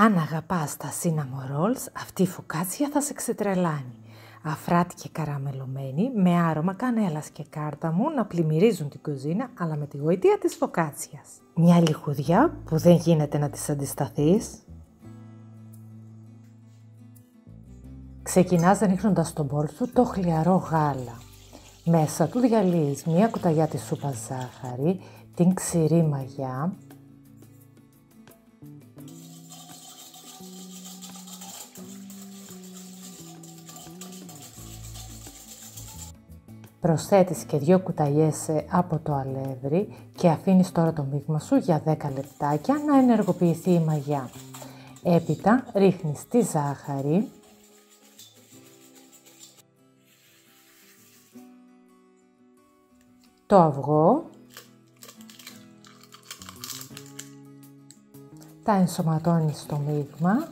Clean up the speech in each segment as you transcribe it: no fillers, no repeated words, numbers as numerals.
Αν αγαπάς τα cinnamon rolls, αυτή η φωκάτσια θα σε ξετρελάνει. Αφράτη και καραμελωμένη, με άρωμα κανέλας και κάρδαμου να πλημμυρίζουν την κουζίνα, αλλά με τη γοητεία της φωκάτσιας. Μια λιχουδιά που δεν γίνεται να της αντισταθείς. Ξεκινάς ρίχνοντας στον μπολ σου το χλιαρό γάλα. Μέσα του διαλύεις μία κουταλιά της σούπας ζάχαρη, την ξηρή μαγιά, προσθέτεις και 2 κουταλιές από το αλεύρι και αφήνεις τώρα το μείγμα σου για 10 λεπτάκια να ενεργοποιηθεί η μαγιά. Έπειτα ρίχνεις τη ζάχαρη, το αυγό, τα ενσωματώνεις στο μείγμα,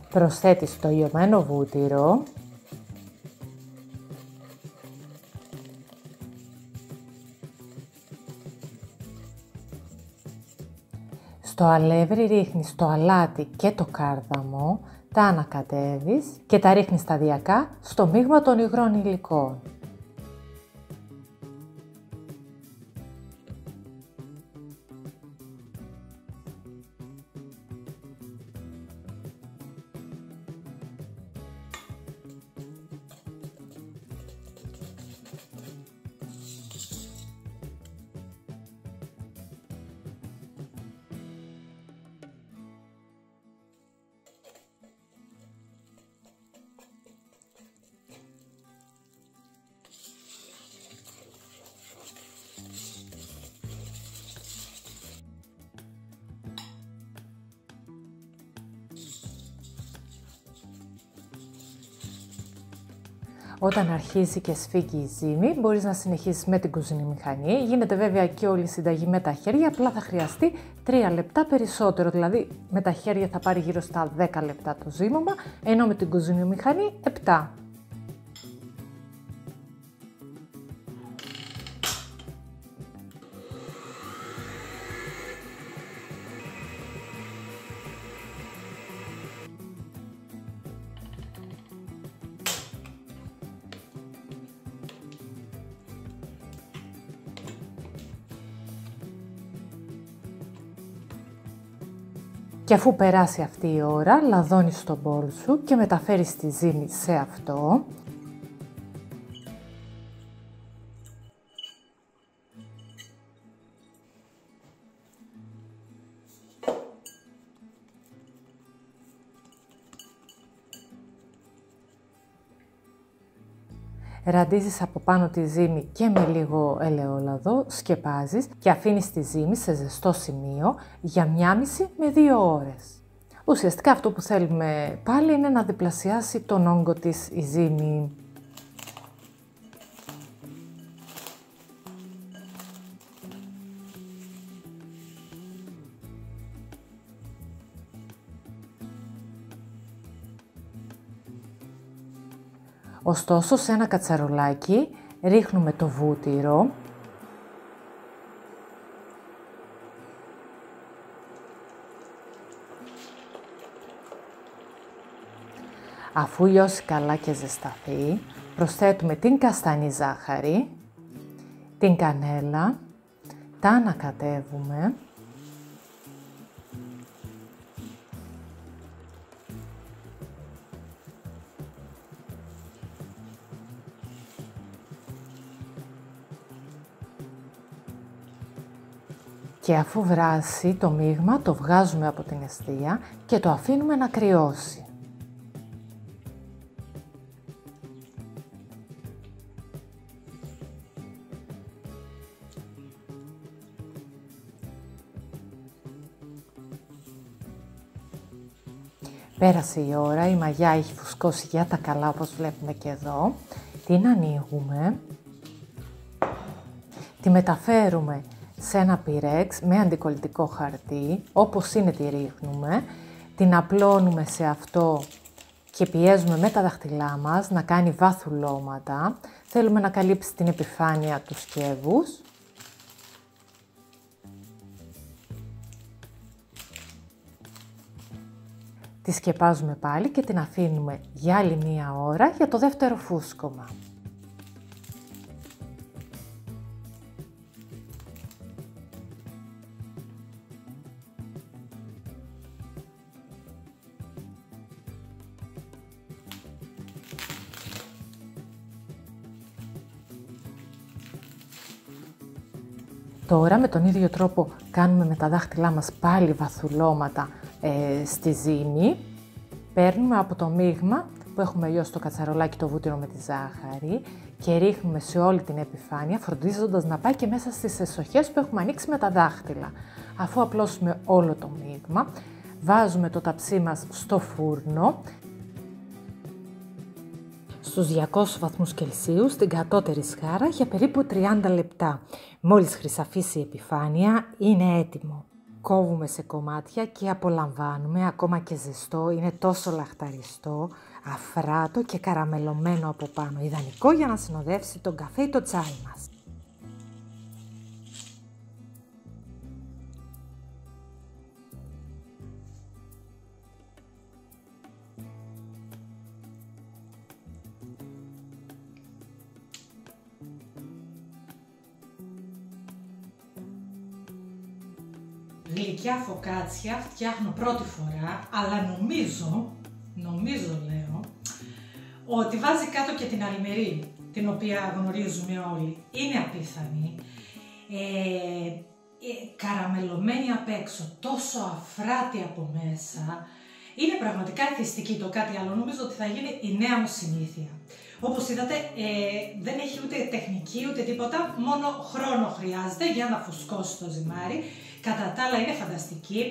προσθέτεις το λιωμένο βούτυρο, στο αλεύρι ρίχνεις το αλάτι και το κάρδαμο, τα ανακατεύεις και τα ρίχνεις σταδιακά στο μείγμα των υγρών υλικών. Όταν αρχίζει και σφίγγει η ζύμη, μπορείς να συνεχίσεις με την κουζινομηχανή. Γίνεται βέβαια και όλη η συνταγή με τα χέρια, απλά θα χρειαστεί 3 λεπτά περισσότερο. Δηλαδή με τα χέρια θα πάρει γύρω στα 10 λεπτά το ζύμωμα, ενώ με την κουζινομηχανή 7. Και αφού περάσει αυτή η ώρα, λαδώνεις το μπολ σου και μεταφέρεις τη ζύμη σε αυτό. Ραντίζεις από πάνω τη ζύμη και με λίγο ελαιόλαδο, σκεπάζεις και αφήνεις τη ζύμη σε ζεστό σημείο για 1,5 με 2 ώρες. Ουσιαστικά αυτό που θέλουμε πάλι είναι να διπλασιάσει τον όγκο της η ζύμη. Ωστόσο, σε ένα κατσαρολάκι ρίχνουμε το βούτυρο, αφού λιώσει καλά και ζεσταθεί, προσθέτουμε την καστανή ζάχαρη, την κανέλα, τα ανακατεύουμε και αφού βράσει το μείγμα το βγάζουμε από την εστία και το αφήνουμε να κρυώσει. Πέρασε η ώρα, η μαγιά έχει φουσκώσει για τα καλά όπως βλέπουμε και εδώ. Την ανοίγουμε, τη μεταφέρουμε σε ένα πυρέξ με αντικολλητικό χαρτί, όπως είναι τη ρίχνουμε, την απλώνουμε σε αυτό και πιέζουμε με τα δάχτυλά μας να κάνει βαθουλώματα. Θέλουμε να καλύψει την επιφάνεια του σκεύους. Τη σκεπάζουμε πάλι και την αφήνουμε για άλλη μία ώρα για το δεύτερο φούσκωμα. Τώρα με τον ίδιο τρόπο κάνουμε με τα δάχτυλά μας πάλι βαθουλώματα στη ζύμη. Παίρνουμε από το μείγμα που έχουμε λιώσει το κατσαρολάκι το βούτυρο με τη ζάχαρη και ρίχνουμε σε όλη την επιφάνεια, φροντίζοντας να πάει και μέσα στις εσοχές που έχουμε ανοίξει με τα δάχτυλα. Αφού απλώσουμε όλο το μείγμα, βάζουμε το ταψί μας στο φούρνο στους 200 βαθμούς Κελσίου στην κατώτερη σκάρα για περίπου 30 λεπτά. Μόλις χρυσαφίσει η επιφάνεια, είναι έτοιμο. Κόβουμε σε κομμάτια και απολαμβάνουμε, ακόμα και ζεστό, είναι τόσο λαχταριστό, αφράτο και καραμελωμένο από πάνω. Ιδανικό για να συνοδεύσει τον καφέ ή το τσάι μας. Γλυκιά φωκάτσια φτιάχνω πρώτη φορά, αλλά νομίζω λέω, ότι βάζει κάτω και την αλμερή, την οποία γνωρίζουμε όλοι. Είναι απίθανη, καραμελωμένη απ' έξω, τόσο αφράτη από μέσα. Είναι πραγματικά εθιστική, το κάτι άλλο. Νομίζω ότι θα γίνει η νέα μου συνήθεια. Όπως είδατε, δεν έχει ούτε τεχνική ούτε τίποτα, μόνο χρόνο χρειάζεται για να φουσκώσει το ζυμάρι. Κατά τα άλλα είναι φανταστική,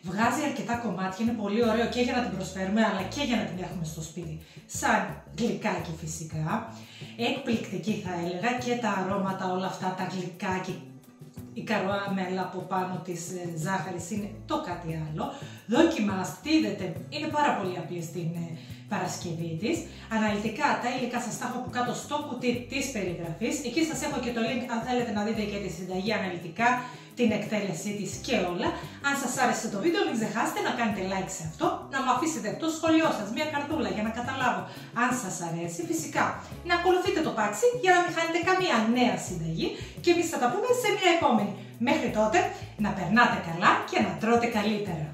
βγάζει αρκετά κομμάτια, είναι πολύ ωραίο και για να την προσφέρουμε αλλά και για να την έχουμε στο σπίτι σαν γλυκάκι φυσικά. Εκπληκτική θα έλεγα, και τα αρώματα όλα αυτά, τα γλυκάκι, η καραμέλα από πάνω της ζάχαρης είναι το κάτι άλλο. Δοκιμάστε, είδετε, είναι πάρα πολύ απλή στην παρασκευή της. Αναλυτικά τα υλικά σας τα έχω από κάτω στο κουτί της περιγραφής. Εκεί σας έχω και το link αν θέλετε να δείτε και τη συνταγή αναλυτικά, την εκτέλεσή της και όλα. Αν σας άρεσε το βίντεο, μην ξεχάσετε να κάνετε like σε αυτό, να μου αφήσετε το σχόλιο σας, μια καρτούλα για να καταλάβω αν σας αρέσει. Φυσικά, να ακολουθείτε το πάξι για να μην χάνετε καμία νέα συνταγή και εμείς θα τα πούμε σε μια επόμενη. Μέχρι τότε, να περνάτε καλά και να τρώτε καλύτερα.